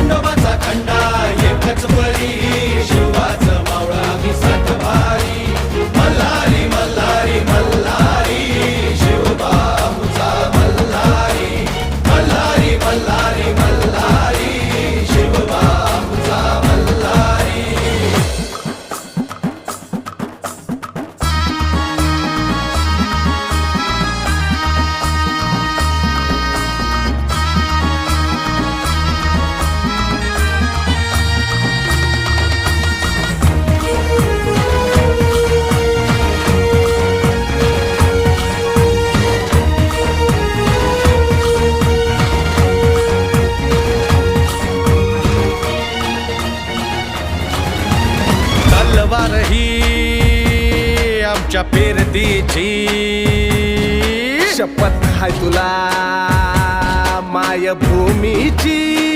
खंडोबाचा खंडा एकच बळी शिवाचं मावळा मी सात भारी मल्हारी मल्हारी मल्हारी शिवबाऊचा मल्हारी मल्हारी मल्हारी मल्हारी शिवबाऊचा मल्हारी. तलवार ही आमच्या पेरतीची शपथ हाय तुला मायभूमीची.